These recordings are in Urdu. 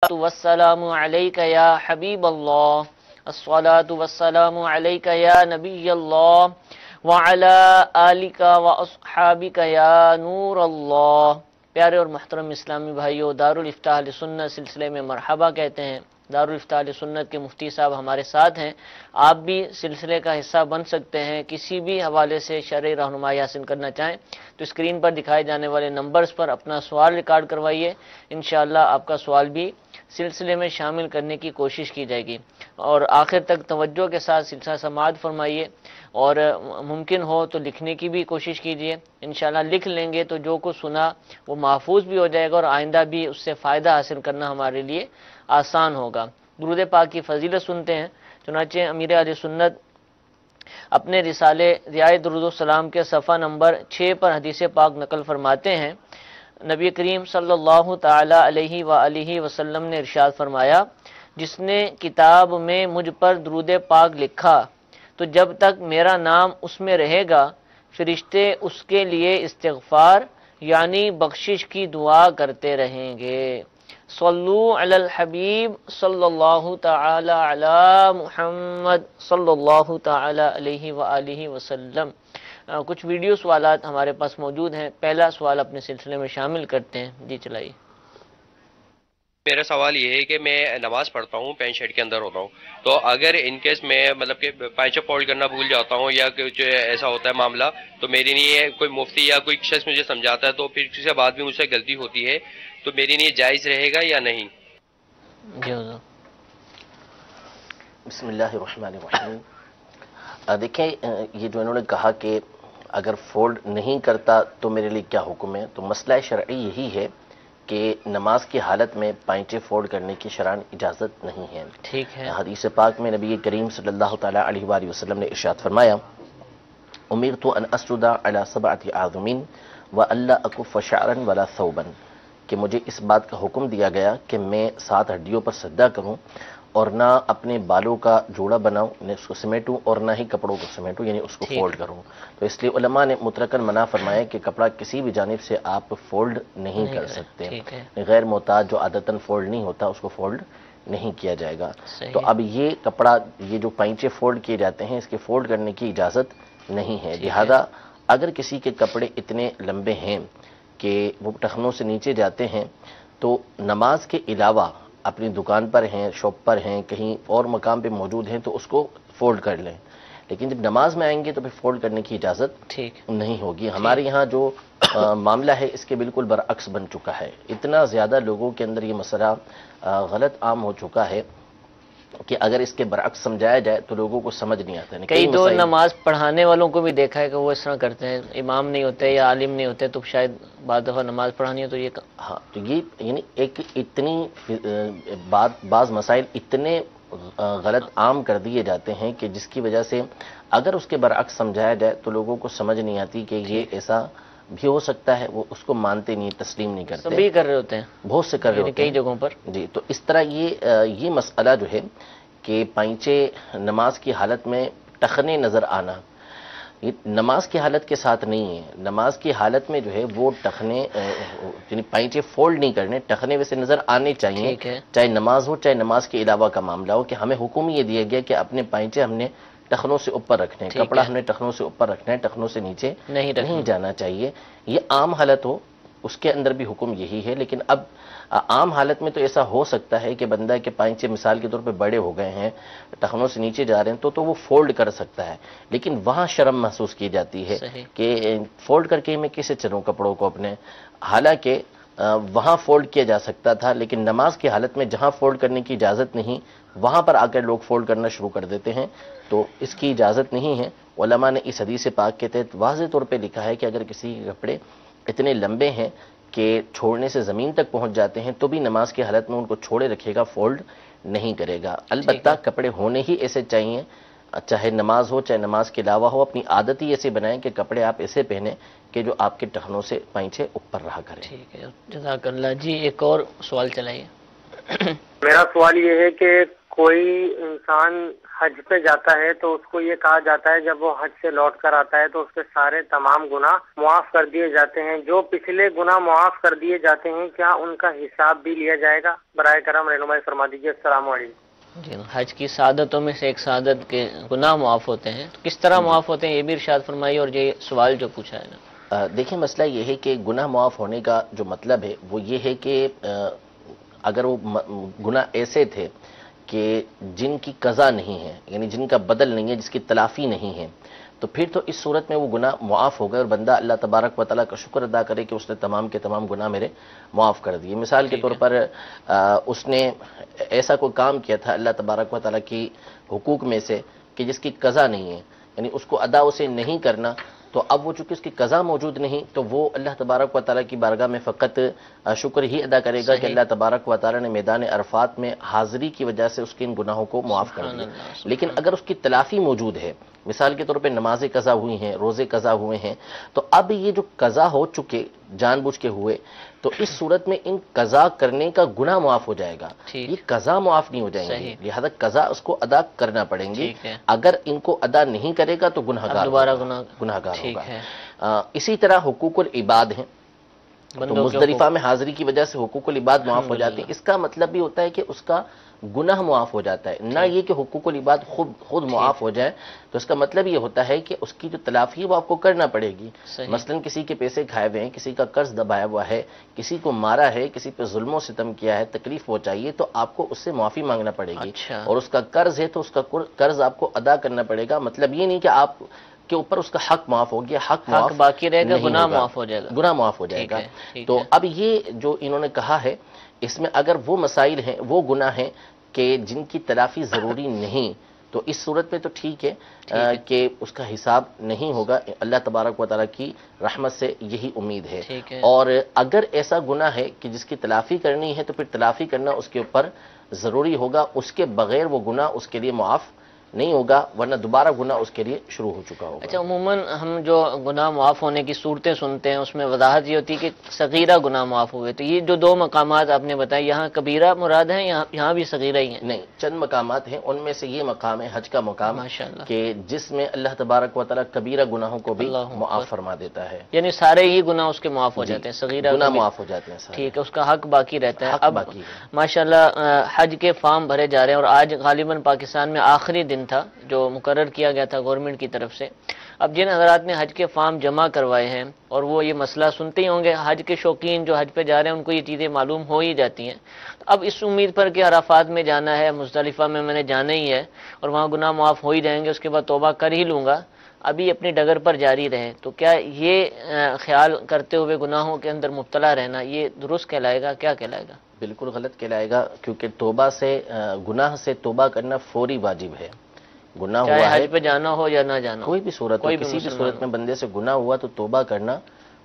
والسلام علیک یا حبیب اللہ الصلاۃ والسلام علیک یا نبی اللہ وعلی آلک واصحابک یا نور اللہ۔ پیارے اور محترم اسلامی بھائیو، دارالفتاح اہل سنت سلسلے میں مرحبا کہتے ہیں۔ دارالفتاح اہل سنت کے مفتی صاحب ہمارے ساتھ ہیں۔ آپ بھی سلسلے کا حصہ بن سکتے ہیں، کسی بھی حوالے سے شرعی رہنمائی حاصل کرنا چاہیں تو اسکرین پر دکھائے جانے والے نمبرز پر اپنا سوال ریکارڈ کروائیے، انشاءاللہ آپ کا سوال بھی سلسلے میں شامل کرنے کی کوشش کی جائے گی، اور آخر تک توجہ کے ساتھ سلسلہ سماعت فرمائیے، اور ممکن ہو تو لکھنے کی بھی کوشش کیجیے۔ انشاءاللہ لکھ لیں گے تو جو کچھ سنا وہ محفوظ بھی ہو جائے گا، اور آئندہ بھی اس سے فائدہ حاصل کرنا ہمارے لیے آسان ہوگا۔ درود پاک کی فضیلت سنتے ہیں۔ چنانچہ امیر اہل سنت اپنے رسالے ضیاء درود و سلام کے صفحہ نمبر 6 پر حدیث پاک نقل فرماتے ہیں، نبی کریم صلی اللہ تعالی علیہ وآلہ وسلم نے ارشاد فرمایا، جس نے کتاب میں مجھ پر درود پاک لکھا تو جب تک میرا نام اس میں رہے گا فرشتے اس کے لیے استغفار یعنی بخشش کی دعا کرتے رہیں گے۔ صلو علی الحبیب صلی اللہ تعالی علی محمد صلی اللہ تعالی علیہ وآلہ وسلم۔ کچھ ویڈیو سوالات ہمارے پاس موجود ہیں، پہلا سوال اپنے سلسلے میں شامل کرتے ہیں۔ جی چلائیے۔ میرا سوال یہ ہے کہ میں نماز پڑھتا ہوں، پینٹ شرٹ کے اندر ہوتا ہوں، تو اگر ان کیس میں مطلب کہ پائچہ فولڈ کرنا بھول جاتا ہوں یا کچھ ایسا ہوتا ہے معاملہ، تو میرے لیے کوئی مفتی یا کوئی شخص مجھے سمجھاتا ہے تو پھر اس کے بعد بھی مجھ سے غلطی ہوتی ہے، تو میرے لیے جائز رہے گا یا نہیں؟ جی حضور۔ بسم اللہ الرحمن الرحیم۔ دیکھیں، یہ جو انہوں نے کہا کہ اگر فولڈ نہیں کرتا تو میرے لیے کیا حکم ہے، تو مسئلہ شرعی یہی ہے کہ نماز کی حالت میں پائنچے فولڈ کرنے کی شرعاً اجازت نہیں ہے۔ ٹھیک ہے۔ حدیث پاک میں نبی کریم صلی اللہ تعالی علیہ وآلہ وسلم نے ارشاد فرمایا، امرت ان اسجد علی 7 اعظم والا اکف شعرا ولا ثوبا، کہ مجھے اس بات کا حکم دیا گیا کہ میں 7 ہڈیوں پر سجدہ کروں اور نہ اپنے بالوں کا جوڑا بناؤں، نہ اس کو سمیٹوں اور نہ ہی کپڑوں کو سمیٹوں، یعنی اس کو فولڈ کروں۔ تو اس لیے علماء نے مطلقاً منع فرمایا کہ کپڑا کسی بھی جانب سے آپ فولڈ نہیں کر سکتے، غیر محتاج جو عادتاً فولڈ نہیں ہوتا اس کو فولڈ نہیں کیا جائے گا۔ تو اب یہ کپڑا، یہ جو پائنچے فولڈ کیے جاتے ہیں، اس کے فولڈ کرنے کی اجازت نہیں ہے۔ لہذا اگر کسی کے کپڑے اتنے لمبے ہیں کہ وہ ٹخنوں سے نیچے جاتے ہیں تو نماز کے علاوہ اپنی دکان پر ہیں، شاپ پر ہیں، کہیں اور مقام پہ موجود ہیں تو اس کو فولڈ کر لیں، لیکن جب نماز میں آئیں گے تو پھر فولڈ کرنے کی اجازت نہیں ہوگی۔ ہمارے یہاں جو معاملہ ہے اس کے بالکل برعکس بن چکا ہے، اتنا زیادہ لوگوں کے اندر یہ مسئلہ غلط عام ہو چکا ہے کہ اگر اس کے برعکس سمجھایا جائے تو لوگوں کو سمجھ نہیں آتا ہے۔ کئی تو نماز پڑھانے والوں کو بھی دیکھا ہے کہ وہ اس طرح کرتے ہیں، امام نہیں ہوتے یا عالم نہیں ہوتے تو شاید بعض دفعہ نماز پڑھانی ہے تو یہ ہاں، تو یہ یعنی ایک اتنی بعض مسائل اتنے غلط عام کر دیے جاتے ہیں کہ جس کی وجہ سے اگر اس کے برعکس سمجھایا جائے تو لوگوں کو سمجھ نہیں آتی کہ یہ ایسا بھی ہو سکتا ہے، وہ اس کو مانتے نہیں، تسلیم نہیں کرتے، سبھی کر رہے ہوتے ہیں، بہت سے کر رہے ہوتے ہیں کئی جگہوں پر۔ جی، تو اس طرح یہ مسئلہ جو ہے کہ پائنچے نماز کی حالت میں ٹخنے نظر آنا، یہ نماز کی حالت کے ساتھ نہیں ہے۔ نماز کی حالت میں جو ہے وہ ٹخنے یعنی پائنچے فولڈ نہیں کرنے، ٹخنے ویسے نظر آنے چاہیے، چاہے نماز ہو چاہے نماز کے علاوہ کا معاملہ ہو، کہ ہمیں حکم یہ دیا گیا کہ اپنے پائنچے ہم نے ٹخنوں سے اوپر رکھنے، کپڑا ہم نے ٹخنوں سے اوپر رکھنا ہے، ٹخنوں سے نیچے نہیں جانا چاہیے۔ یہ عام حالت ہو اس کے اندر بھی حکم یہی ہے، لیکن اب عام حالت میں تو ایسا ہو سکتا ہے کہ بندہ کے پائنچے مثال کے طور پہ بڑے ہو گئے ہیں، ٹخنوں سے نیچے جا رہے ہیں تو وہ فولڈ کر سکتا ہے، لیکن وہاں شرم محسوس کی جاتی ہے کہ فولڈ کر کے میں کیسے چلوں کپڑوں کو اپنے، حالانکہ وہاں فولڈ کیا جا سکتا تھا، لیکن نماز کی حالت میں جہاں فولڈ کرنے کی اجازت نہیں وہاں پر آ کر لوگ فولڈ کرنا شروع کر دیتے ہیں، تو اس کی اجازت نہیں ہے۔ علماء نے اس حدیث پاک کے تحت واضح طور پہ لکھا ہے کہ اگر کسی کے کپڑے اتنے لمبے ہیں کہ چھوڑنے سے زمین تک پہنچ جاتے ہیں تو بھی نماز کی حالت میں ان کو چھوڑے رکھے گا، فولڈ نہیں کرے گا۔ البتہ کپڑے ہونے ہی ایسے چاہیے، چاہے نماز ہو چاہے نماز کے علاوہ ہو، اپنی عادت ہی ایسے بنائیں کہ کپڑے آپ ایسے پہنیں کہ جو آپ کے ٹخنوں سے پائنچے اوپر رہا کریں۔ ٹھیک ہے، جزاک اللہ۔ جی ایک اور سوال چلائیے۔ میرا سوال یہ ہے کہ کوئی انسان حج پہ جاتا ہے تو اس کو یہ کہا جاتا ہے جب وہ حج سے لوٹ کر آتا ہے تو اس کے سارے تمام گناہ معاف کر دیے جاتے ہیں. جو پچھلے گناہ معاف کر دیے جاتے ہیں کیا ان کا حساب بھی لیا جائے گا؟ برائے کرم رہنمائی فرما دیجیے. السلام علیکم. جی، حج کی سعادتوں میں سے ایک سعادت کے گناہ معاف ہوتے ہیں، تو کس طرح معاف ہوتے ہیں یہ بھی ارشاد فرمائیے. اور یہ سوال جو پوچھا ہے نا، دیکھیں مسئلہ یہ ہے کہ گناہ معاف ہونے کا جو مطلب ہے وہ یہ ہے کہ اگر وہ گناہ ایسے تھے کہ جن کی قضا نہیں ہے، یعنی جن کا بدل نہیں ہے، جس کی تلافی نہیں ہے، تو پھر تو اس صورت میں وہ گناہ معاف ہو گئے اور بندہ اللہ تبارک و تعالیٰ کا شکر ادا کرے کہ اس نے تمام کے تمام گناہ میرے معاف کر دیے. مثال کے طور پر اس نے ایسا کوئی کام کیا تھا اللہ تبارک و تعالیٰ کی حقوق میں سے کہ جس کی قضا نہیں ہے، یعنی اس کو ادا اسے نہیں کرنا، تو اب وہ چونکہ اس کی قضا موجود نہیں تو وہ اللہ تبارک و تعالیٰ کی بارگاہ میں فقط شکر ہی ادا کرے گا کہ اللہ تبارک و تعالیٰ نے میدان عرفات میں حاضری کی وجہ سے اس کے ان گناہوں کو معاف کر دیا. لیکن اگر اس کی تلافی موجود ہے، مثال کے طور پہ نمازیں قضا ہوئی ہیں، روزے قضا ہوئے ہیں، تو اب یہ جو قضا ہو چکے جان بوجھ کے ہوئے تو اس صورت میں ان قضا کرنے کا گناہ معاف ہو جائے گا. یہ قضا معاف نہیں ہو جائیں گے، لہذا قضا اس کو ادا کرنا پڑیں گی. اگر ان کو ادا نہیں کرے گا تو گناہگار ہوگا. اسی طرح حقوق العباد ہیں، تو مزدلفہ میں حاضری کی وجہ سے حقوق العباد معاف ہو جاتے ہیں. اس کا مطلب بھی ہوتا ہے کہ اس کا گناہ معاف ہو جاتا ہے، نہ یہ کہ حقوق العباد خود معاف ہو جائے. تو اس کا مطلب یہ ہوتا ہے کہ اس کی جو تلافی ہے وہ آپ کو کرنا پڑے گی. مثلا کسی کے پیسے کھائے ہوئے ہیں، کسی کا قرض دبایا ہوا ہے، کسی کو مارا ہے، کسی پہ ظلم و ستم کیا ہے، تکلیف پہنچائی ہے، تو آپ کو اس سے معافی مانگنا پڑے گی. اور اس کا قرض ہے تو اس کا قرض آپ کو ادا کرنا پڑے گا. مطلب یہ نہیں کہ آپ کے اوپر اس کا حق معاف ہو گیا، حق باقی رہے گا، گناہ معاف ہو جائے گا، گناہ معاف ہو جائے گا. تو اب یہ جو انہوں نے کہا ہے اس میں اگر وہ مسائل ہیں، وہ گناہ ہیں کہ جن کی تلافی ضروری نہیں، تو اس صورت میں تو ٹھیک ہے کہ اس کا حساب نہیں ہوگا. اللہ تبارک و تعالیٰ کی رحمت سے یہی امید ہے. اور اگر ایسا گناہ ہے کہ جس کی تلافی کرنی ہے تو پھر تلافی کرنا اس کے اوپر ضروری ہوگا، اس کے بغیر وہ گناہ اس کے لیے معاف نہیں ہوگا، ورنہ دوبارہ گناہ اس کے لیے شروع ہو چکا ہوگا. اچھا، عموماً ہم جو گناہ معاف ہونے کی صورتیں سنتے ہیں اس میں وضاحت یہ ہوتی ہے کہ صغیرہ گناہ معاف ہوئے. تو یہ جو دو مقامات آپ نے بتائے، یہاں کبیرہ مراد ہیں، یہاں بھی صغیرہ ہی ہیں؟ نہیں، چند مقامات ہیں، ان میں سے یہ مقام ہے حج کا مقام کہ جس میں اللہ تبارک و تعالیٰ کبیرہ گناہوں کو بھی معاف فرما دیتا ہے. یعنی سارے ہی گناہ اس کے معاف ہو جاتے ہیں، صغیرہ گناہ معاف ہو جاتے ہیں. ٹھیک ہے، اس کا حق باقی رہتا ہے. اب ماشاءاللہ حج کے فارم بھرے جا رہے ہیں اور آج غالباً پاکستان میں آخری دن تھا جو مقرر کیا گیا تھا گورنمنٹ کی طرف سے. اب جن حضرات نے حج کے فارم جمع کروائے ہیں اور وہ یہ مسئلہ سنتے ہی ہوں گے، حج کے شوقین جو حج پہ جا رہے ہیں ان کو یہ چیزیں معلوم ہو ہی جاتی ہیں. اب اس امید پر کہ عرفات میں جانا ہے، مزدلفہ میں نے جانا ہی ہے اور وہاں گناہ معاف ہو ہی جائیں گے، اس کے بعد توبہ کر ہی لوں گا، ابھی اپنی ڈگر پر جاری رہیں، تو کیا یہ خیال کرتے ہوئے گناہوں کے اندر مبتلا رہنا یہ درست کہلائے گا؟ کیا کہلائے گا؟ بالکل غلط کہلائے گا، کیونکہ توبہ سے گناہ سے توبہ کرنا فوری واجب ہے. گناہ ہوا ہے، حج پہ جانا ہو یا نہ جانا، کوئی بھی صورت ہو، کسی بھی صورت میں بندے سے گناہ ہوا تو توبہ کرنا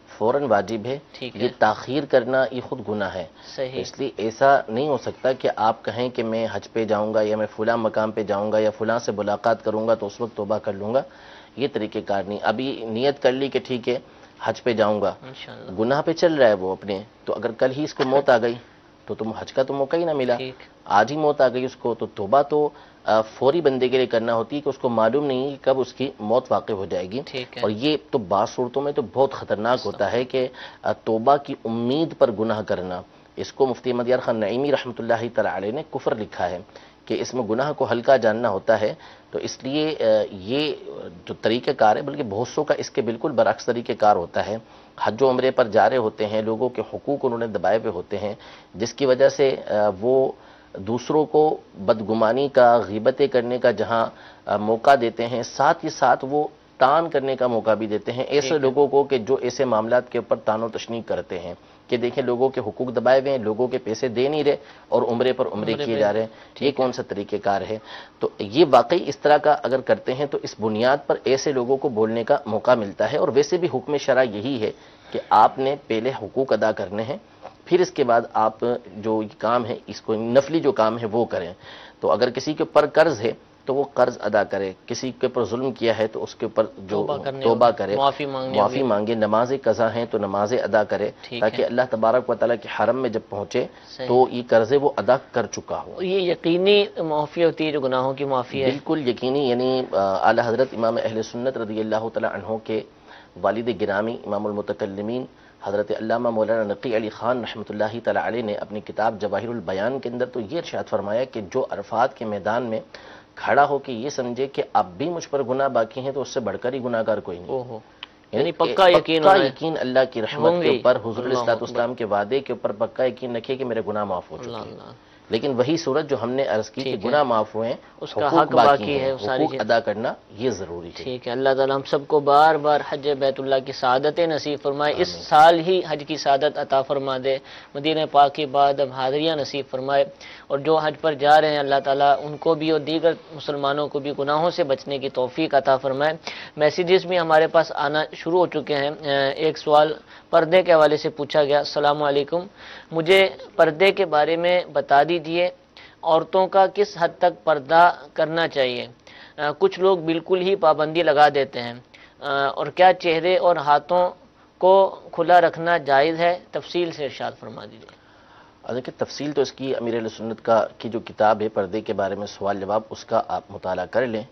فوراً واجب ہے. یہ تاخیر کرنا یہ خود گناہ ہے. اس لیے ایسا نہیں ہو سکتا کہ آپ کہیں کہ میں حج پہ جاؤں گا یا میں فلاں مقام پہ جاؤں گا یا فلاں سے ملاقات کروں گا تو اس وقت توبہ کر لوں گا. یہ طریقہ کار نہیں. ابھی نیت کر لی کہ ٹھیک ہے حج پہ جاؤں گا، گناہ پہ چل رہا ہے وہ اپنے، تو اگر کل ہی اس کو موت آ گئی تو تم حج کا تو موقع ہی نہ ملا. آج ہی موت آ گئی اس کو، تو توبہ تو فوری بندے کے لیے کرنا ہوتی ہے کہ اس کو معلوم نہیں ہے کب اس کی موت واقع ہو جائے گی. اور یہ تو بعض صورتوں میں تو بہت خطرناک ہوتا ہے کہ توبہ کی امید پر گناہ کرنا. اس کو مفتی احمد یار خان نعیمی رحمۃ اللہ تعالی علیہ نے کفر لکھا ہے کہ اس میں گناہ کو ہلکا جاننا ہوتا ہے. تو اس لیے یہ جو طریقہ کار ہے، بلکہ بہت سو کا اس کے بالکل برعکس طریقہ کار ہوتا ہے. حج و عمرے پر جا رہے ہوتے ہیں، لوگوں کے حقوق انہوں نے دبائے ہوئے ہوتے ہیں، جس کی وجہ سے وہ دوسروں کو بدگمانی کا، غیبتیں کرنے کا جہاں موقع دیتے ہیں، ساتھ ہی ساتھ وہ تان کرنے کا موقع بھی دیتے ہیں ایسے لوگوں کو کہ جو ایسے معاملات کے اوپر تان و تشنیع کرتے ہیں کہ دیکھیں لوگوں کے حقوق دبائے ہوئے ہیں، لوگوں کے پیسے دے نہیں رہے اور عمرے پر عمرے کیے جا رہے ہیں. یہ کون سا طریقہ کار ہے؟ تو یہ واقعی اس طرح کا اگر کرتے ہیں تو اس بنیاد پر ایسے لوگوں کو بولنے کا موقع ملتا ہے. اور ویسے بھی حکم شرع یہی ہے کہ آپ نے پہلے حقوق ادا کرنے ہیں، پھر اس کے بعد آپ جو کام ہے، اس کو نفلی جو کام ہے وہ کریں. تو اگر کسی کے اوپر قرض ہے تو وہ قرض ادا کرے، کسی کے اوپر ظلم کیا ہے تو اس کے اوپر جو توبہ کرے، معافی مانگے، نماز قضا ہیں تو نمازیں ادا کرے، تاکہ اللہ تبارک و تعالیٰ کے حرم میں جب پہنچے تو یہ قرضے وہ ادا کر چکا ہو۔ یہ یقینی معافی ہوتی ہے جو گناہوں کی معافی ہے؟ بالکل یقینی، یعنی اعلیٰ حضرت امام اہل سنت رضی اللہ تعالیٰ عنہ کے والد گرامی امام المتکلمین حضرت علامہ مولانا نقی علی خان رحمۃ اللہ تعالیٰ علیہ نے اپنی کتاب جواہر البیان کے اندر تو یہ ارشاد فرمایا کہ جو عرفات کے میدان میں کھڑا ہو کے یہ سمجھے کہ اب بھی مجھ پر گناہ باقی ہیں تو اس سے بڑھ کر ہی گناہ گار کوئی نہیں، یعنی پکا یقین اللہ کی رحمت کے اوپر، حضور علیہ الصلوۃ والسلام کے وعدے کے اوپر پکا یقین رکھے کہ میرے گناہ معاف ہو چکے ہیں۔ لیکن وہی صورت جو ہم نے عرض کی کہ گناہ معاف ہوئے، اس کا حق باقی ہے، حقوق ادا کرنا یہ ضروری ہے۔ ٹھیک ہے، اللہ تعالیٰ ہم سب کو بار بار حج بیت اللہ کی سعادت نصیب فرمائے، اس سال ہی حج کی سعادت عطا فرما دے، مدینہ پاک کے بعد اب حاضریاں نصیب فرمائے، اور جو حج پر جا رہے ہیں اللہ تعالیٰ ان کو بھی اور دیگر مسلمانوں کو بھی گناہوں سے بچنے کی توفیق عطا فرمائے۔ میسیجز بھی ہمارے پاس آنا شروع ہو چکے ہیں۔ ایک سوال پردے کے حوالے سے پوچھا گیا، السلام علیکم، مجھے پردے کے بارے میں بتا دیجئے، عورتوں کا کس حد تک پردہ کرنا چاہیے؟ کچھ لوگ بالکل ہی پابندی لگا دیتے ہیں، اور کیا چہرے اور ہاتھوں کو کھلا رکھنا جائز ہے؟ تفصیل سے ارشاد فرما دیجیے۔ دیکھیں تفصیل تو اس کی امیر اہل سنت کی جو کتاب ہے پردے کے بارے میں سوال جواب، اس کا آپ مطالعہ کر لیں۔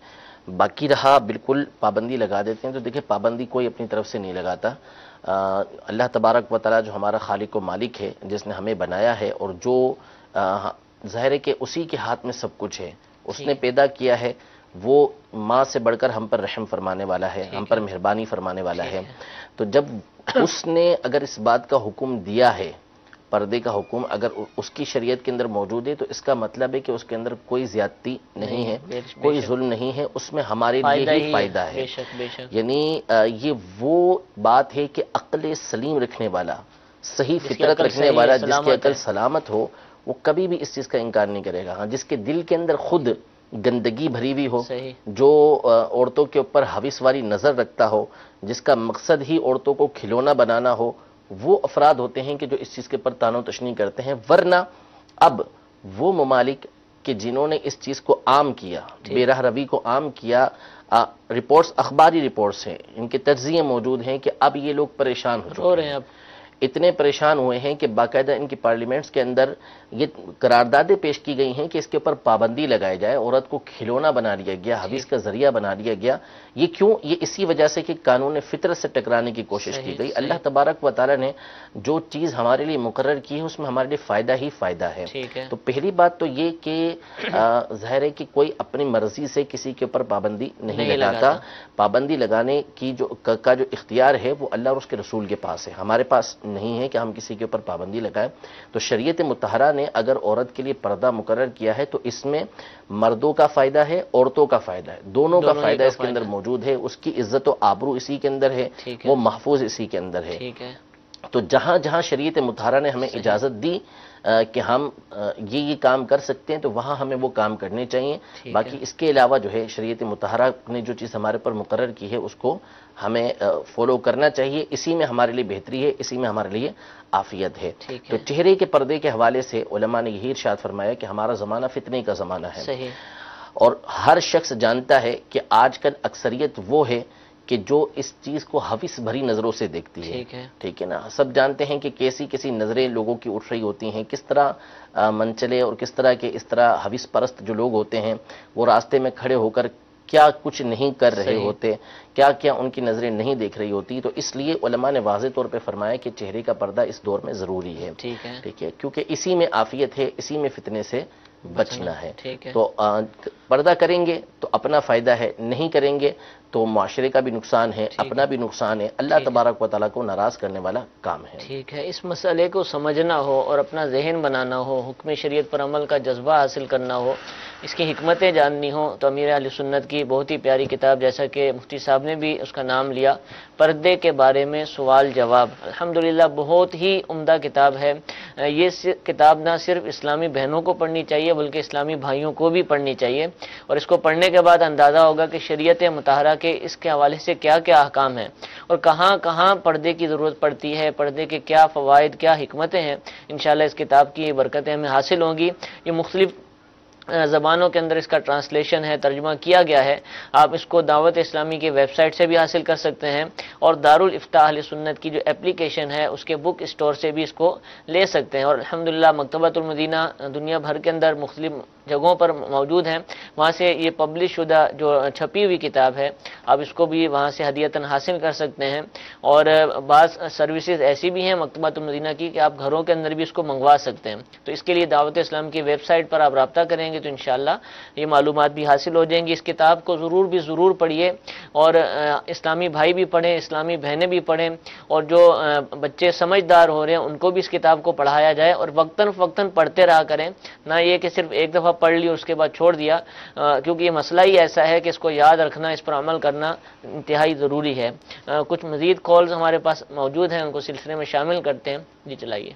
باقی رہا بالکل پابندی لگا دیتے ہیں، تو دیکھیں پابندی کوئی اپنی طرف سے نہیں لگاتا، اللہ تبارک و تعالیٰ جو ہمارا خالق و مالک ہے، جس نے ہمیں بنایا ہے، اور جو ظاہر ہے کہ اسی کے ہاتھ میں سب کچھ ہے، اس نے پیدا کیا ہے، وہ ماں سے بڑھ کر ہم پر رحم فرمانے والا ہے، ہم پر مہربانی فرمانے والا ہے۔ تو جب اس نے اگر اس بات کا حکم دیا ہے، پردے کا حکم اگر اس کی شریعت کے اندر موجود ہے، تو اس کا مطلب ہے کہ اس کے اندر کوئی زیادتی نہیں ہے، کوئی ظلم نہیں ہے، اس میں ہمارے لیے ہی فائدہ ہے۔ یعنی یہ وہ بات ہے کہ عقل سلیم رکھنے والا، صحیح فطرت رکھنے والا، جس کی عقل سلامت ہو، وہ کبھی بھی اس چیز کا انکار نہیں کرے گا۔ ہاں، جس کے دل کے اندر خود گندگی بھری ہوئی ہو، جو عورتوں کے اوپر حوث والی نظر رکھتا ہو، جس کا مقصد ہی عورتوں کو کھلونا بنانا ہو، وہ افراد ہوتے ہیں کہ جو اس چیز کے اوپر طعن و تشنیع کرتے ہیں۔ ورنہ اب وہ ممالک کہ جنہوں نے اس چیز کو عام کیا، بے راہ روی کو عام کیا، رپورٹس اخباری رپورٹس ہیں، ان کے تجزیے موجود ہیں کہ اب یہ لوگ پریشان ہو چکے ہیں، اتنے پریشان ہوئے ہیں کہ باقاعدہ ان کی پارلیمنٹس کے اندر یہ قراردادیں پیش کی گئی ہیں کہ اس کے اوپر پابندی لگائی جائے، عورت کو کھلونا بنا دیا گیا، حویث کا ذریعہ بنا دیا گیا۔ یہ کیوں؟ یہ اسی وجہ سے کہ قانون فطرت سے ٹکرانے کی کوشش کی گئی۔ اللہ تبارک و تعالیٰ نے جو چیز ہمارے لیے مقرر کی ہے، اس میں ہمارے لیے فائدہ ہی فائدہ ہے۔ تو پہلی بات تو یہ کہ ظاہر ہے کہ کوئی اپنی مرضی سے کسی کے اوپر پابندی نہیں لگاتا، پابندی لگانے کی جو اختیار ہے وہ اللہ اور اس کے رسول کے پاس ہے، ہمارے پاس نہیں ہے کہ ہم کسی کے اوپر پابندی لگائیں۔ تو شریعت مطہرہ نے اگر عورت کے لیے پردہ مقرر کیا ہے تو اس میں مردوں کا فائدہ ہے، عورتوں کا فائدہ ہے، دونوں کا فائدہ اس کے اندر موجود ہے۔ اس کی عزت و آبرو اسی کے اندر ہے، وہ محفوظ اسی کے اندر ہے۔ تو جہاں جہاں شریعت مطہرہ نے ہمیں اجازت دی کہ ہم یہ کام کر سکتے ہیں، تو وہاں ہمیں وہ کام کرنے چاہیے۔ باقی اس کے علاوہ جو ہے شریعت مطہرہ نے جو چیز ہمارے پر مقرر کی ہے اس کو ہمیں فالو کرنا چاہیے، اسی میں ہمارے لیے بہتری ہے، اسی میں ہمارے لیے عافیت ہے۔ تو چہرے کے پردے کے حوالے سے علماء نے یہی ارشاد فرمایا کہ ہمارا زمانہ فتنے کا زمانہ ہے، اور ہر شخص جانتا ہے کہ آج کل اکثریت وہ ہے کہ جو اس چیز کو حوث بھری نظروں سے دیکھتی ہے، ٹھیک ہے نا۔ سب جانتے ہیں کہ کیسی نظریں لوگوں کی اٹھ رہی ہوتی ہیں، کس طرح منچلے اور کس طرح کے اس طرح حوث پرست جو لوگ ہوتے ہیں وہ راستے میں کھڑے ہو کر کیا کچھ نہیں کر رہے ہوتے، کیا کیا ان کی نظریں نہیں دیکھ رہی ہوتی۔ تو اس لیے علماء نے واضح طور پہ فرمایا کہ چہرے کا پردہ اس دور میں ضروری ہے، ٹھیک ہے، کیونکہ اسی میں عافیت ہے، اسی میں فتنے سے بچنا ہے۔ تو پردہ کریں گے تو اپنا فائدہ ہے، نہیں کریں گے تو معاشرے کا بھی نقصان ہے، اپنا بھی نقصان ہے، اللہ تبارک و تعالیٰ کو ناراض کرنے والا کام ہے۔ ٹھیک ہے، اس مسئلے کو سمجھنا ہو اور اپنا ذہن بنانا ہو، حکم شریعت پر عمل کا جذبہ حاصل کرنا ہو، اس کی حکمتیں جاننی ہو، تو امیر اہل سنت کی بہت ہی پیاری کتاب، جیسا کہ مفتی صاحب نے بھی اس کا نام لیا، پردے کے بارے میں سوال جواب، الحمدللہ بہت ہی عمدہ کتاب ہے۔ یہ کتاب نہ صرف اسلامی بہنوں کو پڑھنی چاہیے بلکہ اسلامی بھائیوں کو بھی پڑھنی چاہیے، اور اس کو پڑھنے کے بعد اندازہ ہوگا کہ شریعت مطہرہ کے اس کے حوالے سے کیا کیا احکام ہیں اور کہاں کہاں پردے کی ضرورت پڑتی ہے، پردے کے کیا فوائد، کیا حکمتیں ہیں۔ انشاءاللہ اس کتاب کی برکتیں ہمیں حاصل ہوں گی۔ یہ مختلف زبانوں کے اندر اس کا ٹرانسلیشن ہے، ترجمہ کیا گیا ہے. آپ اس کو دعوت اسلامی کی ویب سائٹ سے بھی حاصل کر سکتے ہیں، اور دارالفتاح اہل سنت کی جو اپلیکیشن ہے اس کے بک اسٹور سے بھی اس کو لے سکتے ہیں. اور الحمدللہ مکتبۃ المدینہ دنیا بھر کے اندر مختلف جگہوں پر موجود ہیں، وہاں سے یہ پبلش شدہ جو چھپی ہوئی کتاب ہے آپ اس کو بھی وہاں سے ہدیتاً حاصل کر سکتے ہیں. اور بعض سروسز ایسی بھی ہیں مکتبۃ المدینہ کی کہ آپ گھروں کے اندر بھی اس کو منگوا سکتے ہیں. تو اس کے لیے دعوت اسلام کی ویب سائٹ پر آپ رابطہ کریں گے تو انشاءاللہ یہ معلومات بھی حاصل ہو جائیں گی. اس کتاب کو ضرور پڑھیے، اور اسلامی بھائی بھی پڑھیں، اسلامی بہنیں بھی پڑھیں، اور جو بچے سمجھدار ہو رہے ہیں ان کو بھی اس کتاب کو پڑھایا جائے، اور وقتاً پڑھتے رہا کریں، نہ یہ کہ صرف ایک دفعہ پڑھ لی اور اس کے بعد چھوڑ دیا، کیونکہ یہ مسئلہ ہی ایسا ہے کہ اس کو یاد رکھنا، اس پر عمل کرنا انتہائی ضروری ہے. کچھ مزید کالز ہمارے پاس موجود ہیں، ان کو سلسلے میں شامل کرتے ہیں. جی چلائیے.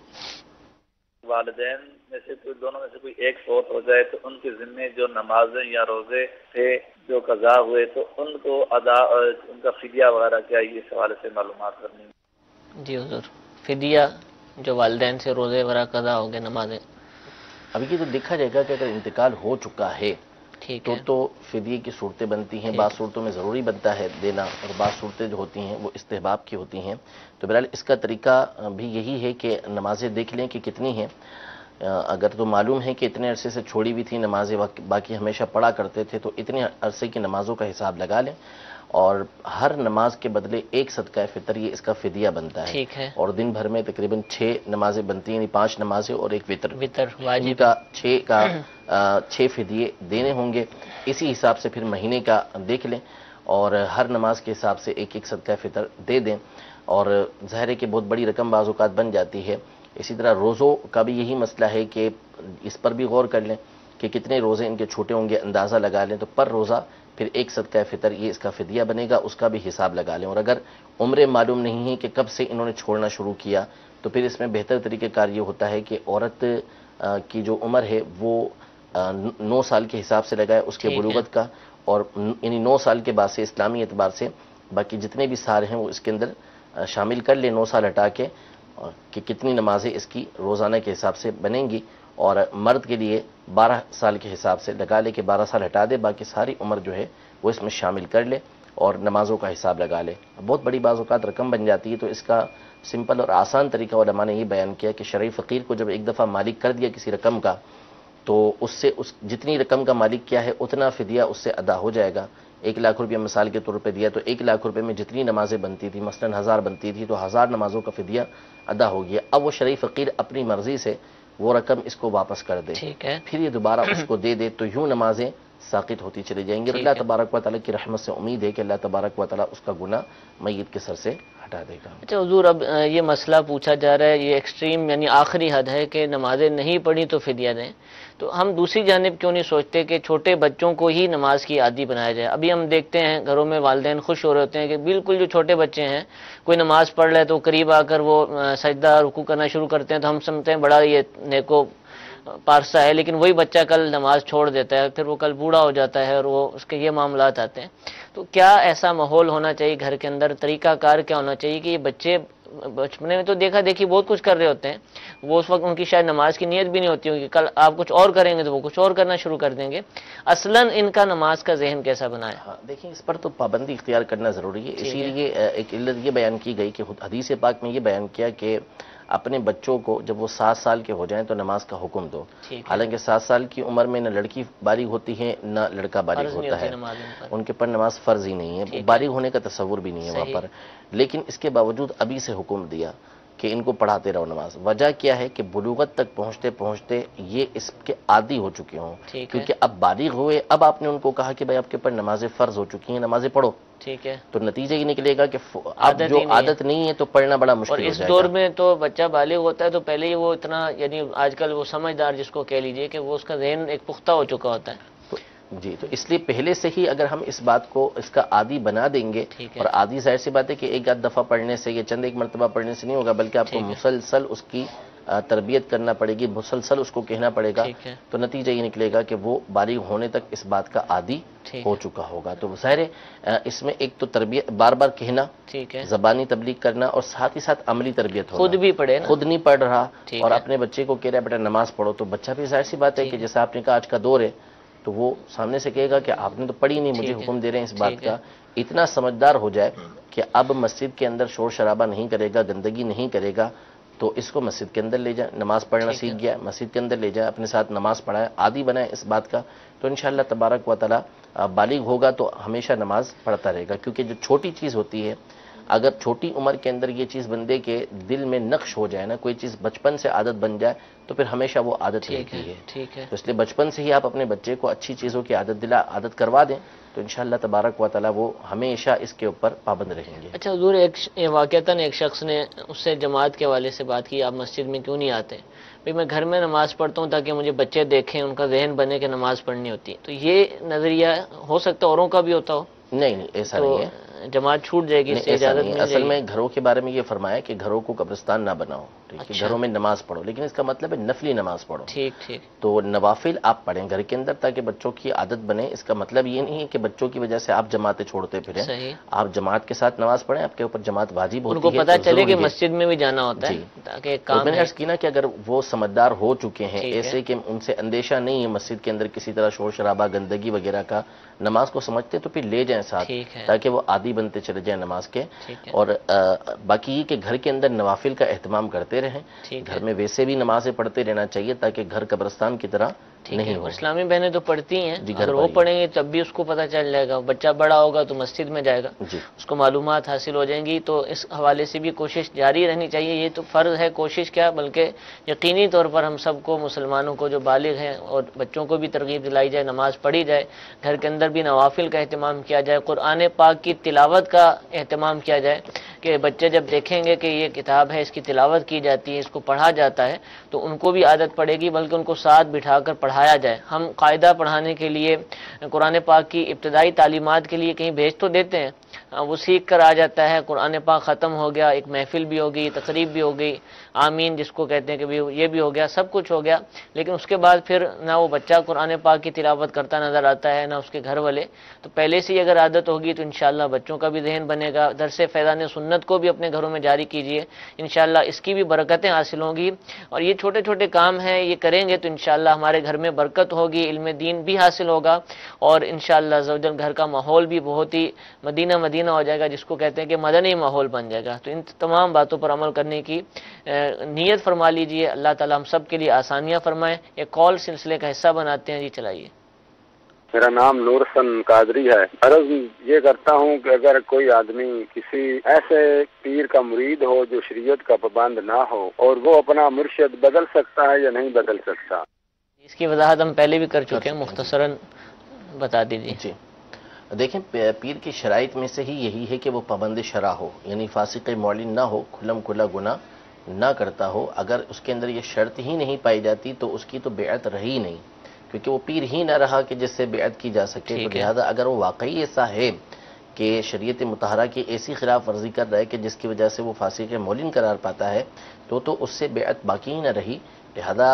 والدین میں سے کوئی دونوں میں سے کوئی ایک فوت ہو جائے تو ان کے ذمے جو نمازیں یا روزے تھے جو قضا ہوئے تو ان کو ادا، ان کا فدیہ وغیرہ کیا، یہ اس حوالے سے معلومات کرنی ہے. جی حضور، فدیہ جو والدین سے روزے وغیرہ قضا ہو گئے، نمازیں. ابھی یہ تو دیکھا جائے گا کہ اگر انتقال ہو چکا ہے ٹھیک ہے تو فدیے کی صورتیں بنتی ہیں. بعض صورتوں میں ضروری بنتا ہے دینا، اور بعض صورتیں جو ہوتی ہیں وہ استحباب کی ہوتی ہیں. تو بہرحال اس کا طریقہ بھی یہی ہے کہ نمازیں دیکھ لیں کہ کتنی ہیں. اگر تو معلوم ہے کہ اتنے عرصے سے چھوڑی ہوئی تھی نمازیں، باقی ہمیشہ پڑھا کرتے تھے، تو اتنے عرصے کی نمازوں کا حساب لگا لیں، اور ہر نماز کے بدلے ایک صدقہ فطر یہ اس کا فدیہ بنتا ہے. ٹھیک ہے. اور دن بھر میں تقریباً 6 نمازیں بنتی ہیں، یعنی 5 نمازیں اور ایک وطر واجب کا 6 فدیے دینے ہوں گے. اسی حساب سے پھر مہینے کا دیکھ لیں، اور ہر نماز کے حساب سے ایک ایک صدقہ فطر دے دیں. اور ظاہر ہے کہ بہت بڑی رقم بعض اوقات بن جاتی ہے. اسی طرح روزوں کا بھی یہی مسئلہ ہے کہ اس پر بھی غور کر لیں کہ کتنے روزے ان کے چھوٹے ہوں گے، اندازہ لگا لیں. تو پر روزہ پھر ایک صدقہ فطر یہ اس کا فدیہ بنے گا، اس کا بھی حساب لگا لیں. اور اگر عمریں معلوم نہیں ہے کہ کب سے انہوں نے چھوڑنا شروع کیا تو پھر اس میں بہتر طریقہ کار یہ ہوتا ہے کہ عورت کی جو عمر ہے وہ 9 سال کے حساب سے لگائے اس کے بلوغت کا، اور یعنی 9 سال کے بعد سے اسلامی اعتبار سے باقی جتنے بھی سال ہیں وہ اس کے اندر شامل کر لیں، 9 سال ہٹا کے، کہ کتنی نمازیں اس کی روزانہ کے حساب سے بنیں گی. اور مرد کے لیے 12 سال کے حساب سے لگا لے کہ 12 سال ہٹا دے، باقی ساری عمر جو ہے وہ اس میں شامل کر لے اور نمازوں کا حساب لگا لے. بہت بڑی بعض اوقات رقم بن جاتی ہے، تو اس کا سمپل اور آسان طریقہ علماء نے یہ بیان کیا کہ شرعی فقیر کو جب ایک دفعہ مالک کر دیا کسی رقم کا، تو اس سے جتنی رقم کا مالک کیا ہے اتنا فدیہ اس سے ادا ہو جائے گا. 1 لاکھ روپیہ مثال کے طور پہ دیا تو 1 لاکھ روپے میں جتنی نمازیں بنتی تھی، مثلاً 1000 بنتی تھی، تو 1000 نمازوں کا فدیہ ادا ہو گیا. اب وہ شرعی فقیر اپنی مرضی سے وہ رقم اس کو واپس کر دے، پھر یہ دوبارہ اس کو دے دے، تو یوں نمازیں ساقط ہوتی چلی جائیں گی. اللہ تبارک و تعالیٰ کی رحمت سے امید ہے کہ اللہ تبارک و تعالیٰ اس کا گناہ میت کے سر سے ہٹا دے گا. اچھا حضور، اب یہ مسئلہ پوچھا جا رہا ہے، یہ ایکسٹریم یعنی آخری حد ہے کہ نمازیں نہیں پڑھی تو فدیہ دیں. تو ہم دوسری جانب کیوں نہیں سوچتے کہ چھوٹے بچوں کو ہی نماز کی عادی بنایا جائے؟ ابھی ہم دیکھتے ہیں گھروں میں والدین خوش ہو رہے ہوتے ہیں کہ بالکل جو چھوٹے بچے ہیں کوئی نماز پڑھ رہے تو قریب آ کر وہ سجدہ رکوع کرنا شروع کرتے ہیں، تو ہم سمجھتے ہیں بڑا یہ نیکو پارسا ہے، لیکن وہی بچہ کل نماز چھوڑ دیتا ہے، پھر وہ کل بوڑھا ہو جاتا ہے اور وہ اس کے یہ معاملات آتے ہیں. تو کیا ایسا ماحول ہونا چاہیے گھر کے اندر، طریقہ کار کیا ہونا چاہیے کہ یہ بچے بچپنے میں تو دیکھا دیکھی بہت کچھ کر رہے ہوتے ہیں، وہ اس وقت ان کی شاید نماز کی نیت بھی نہیں ہوتی ہوگی، کل آپ کچھ اور کریں گے تو وہ کچھ اور کرنا شروع کر دیں گے. اصلاً ان کا نماز کا ذہن کیسا بنائے؟ دیکھیں اس پر تو پابندی اختیار کرنا ضروری ہے. اسی لیے ایک علت یہ بیان کی گئی کہ حدیث پاک میں یہ بیان کیا کہ اپنے بچوں کو جب وہ 7 سال کے ہو جائیں تو نماز کا حکم دو. حالانکہ 7 سال کی عمر میں نہ لڑکی بالغ ہوتی ہے نہ لڑکا بالغ ہوتا ہے، ان کے پر نماز فرض ہی نہیں ہے، بالغ ہونے کا تصور بھی نہیں ہے وہاں پر. لیکن اس کے باوجود ابھی سے حکم دیا کہ ان کو پڑھاتے رہو نماز. وجہ کیا ہے کہ بلوغت تک پہنچتے پہنچتے یہ اس کے عادی ہو چکے ہوں، کیونکہ اب بالغ ہوئے، اب آپ نے ان کو کہا کہ بھائی آپ کے پر نمازیں فرض ہو چکی ہیں، نمازیں پڑھو. ٹھیک ہے، تو نتیجہ یہ نکلے گا کہ اب جو عادت نہیں ہے تو پڑھنا بڑا مشکل ہو جائے گا. اور اس دور میں تو بچہ بالغ ہوتا ہے تو پہلے ہی وہ اتنا یعنی آج کل وہ سمجھدار جس کو کہہ لیجئے کہ وہ اس کا ذہن ایک پختہ ہو چکا ہوتا ہے. جی، تو اس لیے پہلے سے ہی اگر ہم اس بات کو اس کا عادی بنا دیں گے، اور عادی ظاہر سی بات ہے کہ ایک آدھ دفعہ پڑھنے سے یا چند ایک مرتبہ پڑھنے سے نہیں ہوگا، بلکہ آپ کو مسلسل اس کی تربیت کرنا پڑے گی، مسلسل اس کو کہنا پڑے گا، ٹھیک ہے، تو نتیجہ یہ نکلے گا کہ وہ بالغ ہونے تک اس بات کا عادی ٹھیک ہو چکا ہوگا۔ تو ظاہر ہے اس میں ایک تو تربیت، بار بار کہنا، ٹھیک ہے، زبانی تبلیغ کرنا، اور ساتھ ہی ساتھ عملی تربیت ہونا۔ خود بھی پڑھے نا، خود نہیں پڑھ رہا ٹھیک اور ہے، اپنے بچے کو کہہ رہا ہے بیٹا نماز پڑھو، تو بچہ بھی ظاہر سی بات ہے ٹھیک کہ ہے، جیسا آپ نے کہا آج کا دور ہے، تو وہ سامنے سے کہے گا کہ آپ نے تو پڑھی نہیں، مجھے ٹھیک ہے، حکم دے رہے ہیں اس بات ٹھیک ہے، کا۔ اتنا سمجھدار ہو جائے کہ اب مسجد کے اندر شور شرابہ نہیں کرے گا، گندگی نہیں کرے گا، تو اس کو مسجد کے اندر لے جائیں، نماز پڑھنا ٹھیک ہے، سیکھ گیا مسجد کے اندر لے جائیں، اپنے ساتھ نماز پڑھائیں، عادی بنائیں اس بات کا، تو انشاءاللہ تبارک و تعالی بالغ ہوگا تو ہمیشہ نماز پڑھتا رہے گا۔ کیونکہ جو چھوٹی چیز ہوتی ہے، اگر چھوٹی عمر کے اندر یہ چیز بندے کے دل میں نقش ہو جائے نا، کوئی چیز بچپن سے عادت بن جائے، تو پھر ہمیشہ وہ عادت ٹھیک ہے، رہتی ہے۔ ٹھیک ہے۔ تو اس لیے بچپن سے ہی آپ اپنے بچے کو اچھی چیزوں کی عادت کروا دیں، تو انشاءاللہ تبارک و تعالی وہ ہمیشہ اس کے اوپر پابند رہیں گے۔ اچھا حضور، واقعتاً ایک شخص نے اس سے جماعت کے حوالے سے بات کی، آپ مسجد میں کیوں نہیں آتے؟ بھئی میں گھر میں نماز پڑھتا ہوں تاکہ مجھے بچے دیکھیں، ان کا ذہن بنے کہ نماز پڑھنی ہوتی ہے۔ تو یہ نظریہ ہو سکتا ہے اوروں کا بھی ہوتا ہو، نہیں نہیں، ایسا تو نہیں ہے، جماعت چھوٹ جائے گی، اس نہیں سے ایسا اجازت نہیں ہے۔ مل اصل جائے گی؟ میں گھروں کے بارے میں یہ فرمایا کہ گھروں کو قبرستان نہ بناؤ، ٹھیک ہے، اچھا، گھروں میں نماز پڑھو، لیکن اس کا مطلب ہے نفلی نماز پڑھو۔ ٹھیک ٹھیک، تو نوافل آپ پڑھیں گھر کے اندر تاکہ بچوں کی عادت بنے۔ اس کا مطلب یہ نہیں ہے کہ بچوں کی وجہ سے آپ جماعتیں چھوڑتے پھریں، صحیح، آپ جماعت کے ساتھ نماز پڑھیں، آپ کے اوپر جماعت واجب ان ہوتی کو ہے پتہ تو چلے کہ ضروری ہے۔ مسجد میں بھی جانا ہوتا ہے، جی، تاکہ ایک تو کام میں نے ہے۔ عرض کی نا کہ اگر وہ سمجھدار ہو چکے ہیں، ٹھیک ہے، ایسے کہ ان سے اندیشہ نہیں ہے مسجد کے اندر کسی طرح شور شرابہ گندگی وغیرہ کا، نماز کو سمجھتے تو پھر لے جائیں ساتھ، ٹھیک ہے، تاکہ وہ عادی بنتے چلے جائیں نماز کے۔ ٹھیک ہے، اور باقی یہ کہ گھر کے اندر نوافل کا اہتمام کرتے رہیں، ٹھیک گھر ہے، میں ویسے بھی نمازیں پڑھتے رہنا چاہیے تاکہ گھر قبرستان کی طرح ٹھیک ہے۔ نہیں اور ہو۔ اسلامی بہنیں تو پڑھتی ہیں، جی، گھر اگر پر وہ ہی۔ پڑھیں گے تب بھی اس کو پتہ چل جائے گا، بچہ بڑا ہوگا تو مسجد میں جائے گا، جی اس کو معلومات حاصل ہو جائیں گی۔ تو اس حوالے سے بھی کوشش جاری رہنی چاہیے، یہ تو فرض ہے، کوشش کیا بلکہ یقینی طور پر ہم سب کو، مسلمانوں کو جو بالغ ہیں اور بچوں کو بھی ترغیب دلائی جائے، نماز پڑھی جائے، گھر کے اندر بھی نوافل کا اہتمام کیا جائے، قرآن پاک کی تلاوت کا اہتمام کیا جائے کہ بچے جب دیکھیں گے کہ یہ کتاب ہے، اس کی تلاوت کی جاتی ہے، اس کو پڑھا جاتا ہے، تو ان کو بھی عادت پڑے گی، بلکہ ان کو ساتھ بٹھا کر پڑھایا جائے۔ ہم قاعدہ پڑھانے کے لیے، قرآن پاک کی ابتدائی تعلیمات کے لیے کہیں بھیج تو دیتے ہیں، وہ سیکھ کر آ جاتا ہے، قرآن پاک ختم ہو گیا، ایک محفل بھی ہوگی، تقریب بھی ہو گئی، آمین جس کو کہتے ہیں کہ یہ بھی ہو گیا، سب کچھ ہو گیا، لیکن اس کے بعد پھر نہ وہ بچہ قرآن پاک کی تلاوت کرتا نظر آتا ہے، نہ اس کے گھر والے۔ تو پہلے سے ہی اگر عادت ہوگی تو انشاءاللہ بچوں کا بھی ذہن بنے گا۔ درس فیضان سنت کو بھی اپنے گھروں میں جاری کیجئے، انشاءاللہ اس کی بھی برکتیں حاصل ہوں گی، اور یہ چھوٹے چھوٹے کام ہیں، یہ کریں گے تو انشاءاللہ ہمارے گھر میں برکت ہوگی، علم دین بھی حاصل ہوگا، اور انشاءاللہ عز و جل گھر کا ماحول بھی بہت ہی مدینہ مدینہ ہو جائے گا، جس کو کہتے ہیں کہ مدنی ماحول بن جائے گا۔ تو ان تمام باتوں پر عمل کرنے کی نیت فرما لیجئے، اللہ تعالی ہم سب کے لیے آسانیاں فرمائے۔ ایک کال سلسلے کا حصہ بناتے ہیں، جی چلائیے۔ میرا نام نور حسن قادری ہے۔ عرض یہ کرتا ہوں کہ اگر کوئی آدمی کسی ایسے پیر کا مرید ہو جو شریعت کا پابند نہ ہو، اور وہ اپنا مرشد بدل سکتا ہے یا نہیں بدل سکتا؟ اس کی وضاحت ہم پہلے بھی کر چکے ہیں، مختصراً بتا دیجیے۔ جی دیکھیں، پیر کی شرائط میں سے ہی یہی ہے کہ وہ پابند شرع ہو، یعنی فاسق معلن نہ ہو، کھلم کھلا گناہ نہ کرتا ہو۔ اگر اس کے اندر یہ شرط ہی نہیں پائی جاتی تو اس کی تو بیعت رہی نہیں، کیونکہ وہ پیر ہی نہ رہا کہ جس سے بیعت کی جا سکے۔ تو ٹھیک ہے، لہذا اگر وہ واقعی ایسا ہے کہ شریعت مطہرہ کی ایسی خلاف ورزی کر رہا ہے کہ جس کی وجہ سے وہ فاسق معلن قرار پاتا ہے، تو اس سے بیعت باقی ہی نہ رہی۔ لہذا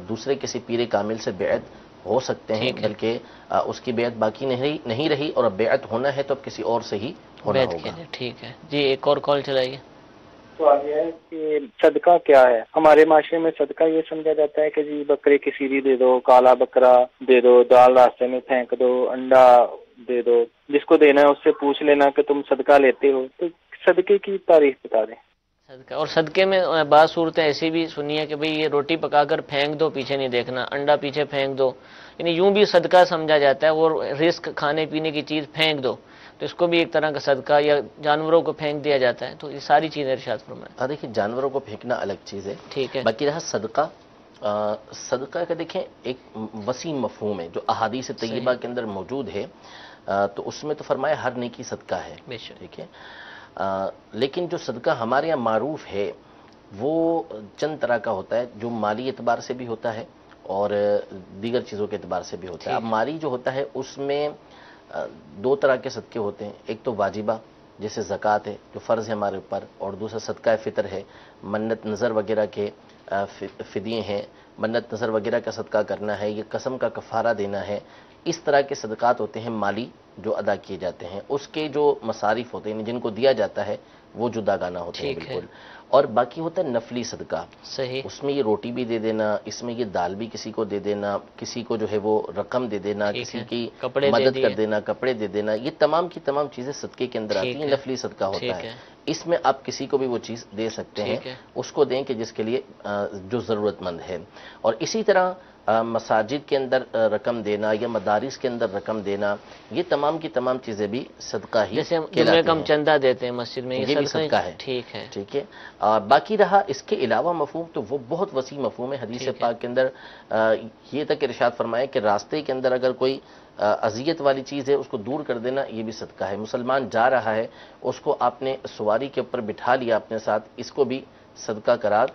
دوسرے کسی پیر کامل سے بیعت ہو سکتے ہیں، ٹھیک ہے، بلکہ اس کی بیعت باقی نہیں رہی، اور اب بیعت ہونا ہے تو اب کسی اور سے ہی ہونا بیعت ہوگا۔ کیجیے، ٹھیک ہے جی۔ ایک اور کال چلائیے۔ سوال یہ ہے کہ صدقہ کیا ہے؟ ہمارے معاشرے میں صدقہ یہ سمجھا جاتا ہے کہ جی بکرے کی سیری دے دو، کالا بکرا دے دو، دال راستے میں پھینک دو، انڈا دے دو، جس کو دینا ہے اس سے پوچھ لینا کہ تم صدقہ لیتے ہو۔ تو صدقے کی تعریف بتا دیں۔ صدقہ، اور صدقے میں بعض صورتیں ایسی بھی سنی ہے کہ بھئی یہ روٹی پکا کر پھینک دو، پیچھے نہیں دیکھنا، انڈا پیچھے پھینک دو، یعنی یوں بھی صدقہ سمجھا جاتا ہے، وہ رزق کھانے پینے کی چیز پھینک دو، تو اس کو بھی ایک طرح کا صدقہ، یا جانوروں کو پھینک دیا جاتا ہے، تو یہ ساری چیزیں ارشاد فرمائیں۔ دیکھیں، جانوروں کو پھینکنا الگ چیز ہے، ٹھیک ہے، باقی رہا صدقہ۔ صدقہ کا دیکھیں ایک وسیع مفہوم ہے جو احادیث طیبہ کے اندر موجود ہے، تو اس میں تو فرمایا ہر نیکی صدقہ ہے، بے شک، ٹھیک ہے۔ لیکن جو صدقہ ہمارے یہاں معروف ہے وہ چند طرح کا ہوتا ہے، جو مالی اعتبار سے بھی ہوتا ہے اور دیگر چیزوں کے اعتبار سے بھی ہوتا ہے۔ اب مالی جو ہوتا ہے اس میں دو طرح کے صدقے ہوتے ہیں، ایک تو واجبہ جیسے زکوٰۃ ہے جو فرض ہے ہمارے اوپر، اور دوسرا صدقہ فطر ہے، منت نظر وغیرہ کے فدیے ہیں، منت نظر وغیرہ کا صدقہ کرنا ہے، یہ قسم کا کفارہ دینا ہے، اس طرح کے صدقات ہوتے ہیں مالی جو ادا کیے جاتے ہیں، اس کے جو مصارف ہوتے ہیں جن کو دیا جاتا ہے وہ جدا گانا ہوتے ہیں بالکل. اور باقی ہوتا ہے نفلی صدقہ، صحیح. اس میں یہ روٹی بھی دے دینا، اس میں یہ دال بھی کسی کو دے دینا، کسی کو جو ہے وہ رقم دے دینا، کسی کی مدد کر دینا، کپڑے دے دینا، یہ تمام کی تمام چیزیں صدقے کے اندر آتی ہیں. نفلی صدقہ ہوتا ہے، اس میں آپ کسی کو بھی وہ چیز دے سکتے ہیں، اس کو دیں کہ جس کے لیے جو ضرورت مند ہے. اور اسی طرح مساجد کے اندر رقم دینا یا مدارس کے اندر رقم دینا، یہ تمام کی تمام چیزیں بھی صدقہ ہی جیسے ہم چندہ دیتے ہیں مسجد میں، یہ بھی صدقہ ہے. ٹھیک ہے، ٹھیک ہے. باقی رہا اس کے علاوہ مفہوم تو وہ بہت وسیع مفہوم ہے. حدیث پاک کے اندر یہ تک ارشاد فرمایا کہ راستے کے اندر اگر کوئی اذیت والی چیز ہے اس کو دور کر دینا یہ بھی صدقہ ہے. مسلمان جا رہا ہے، اس کو آپ نے سواری کے اوپر بٹھا لیا اپنے ساتھ، اس کو بھی صدقہ قرار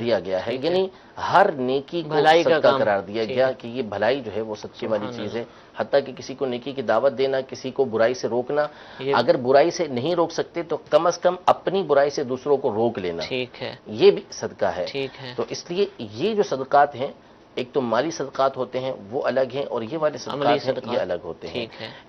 دیا گیا ہے. یعنی ہر نیکی کو صدقہ قرار دیا گیا کہ یہ بھلائی جو ہے وہ صدقے والی چیز ہے. حتیٰ کہ کسی کو نیکی کی دعوت دینا، کسی کو برائی سے روکنا، اگر برائی سے نہیں روک سکتے تو کم از کم اپنی برائی سے دوسروں کو روک لینا، یہ بھی صدقہ ہے. تو اس لیے یہ جو صدقات ہیں، ایک تو مالی صدقات ہوتے ہیں وہ الگ ہیں، اور یہ والے صدقات ہیں یہ الگ ہوتے ہیں.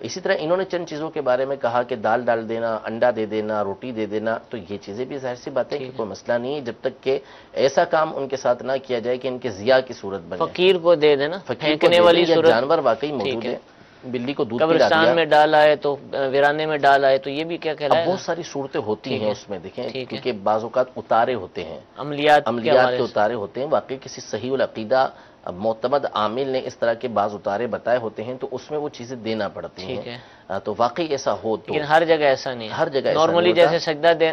اسی طرح انہوں نے چند چیزوں کے بارے میں کہا کہ دال ڈال دینا، انڈا دے دینا، روٹی دے دینا، تو یہ چیزیں بھی ظاہر سی بات ہے کہ کوئی مسئلہ نہیں ہے جب تک کہ ایسا کام ان کے ساتھ نہ کیا جائے کہ ان کے ضیاء کی صورت بنے. فقیر کو دے دینا، پھینکنے والی صورت، جانور واقعی موجود ہے، بلی کو دودھ پلا دیا، قبرستان میں ڈال آئے تو ویرانے میں ڈال آئے تو یہ بھی کیا کہلائے گا؟ بہت ساری صورتیں ہوتی ہیں اس میں، دیکھیں کیونکہ بعض اوقات اتارے ہوتے ہیں، عملیات کے اتارے ہوتے ہیں. واقعی کسی صحیح العقیدہ معتمد عامل نے اس طرح کے بعض اتارے بتائے ہوتے ہیں تو اس میں وہ چیزیں دینا پڑتی ہیں. تو واقعی ایسا ہو تو، لیکن ہر جگہ ایسا نہیں، ہر جگہ نارملی جیسے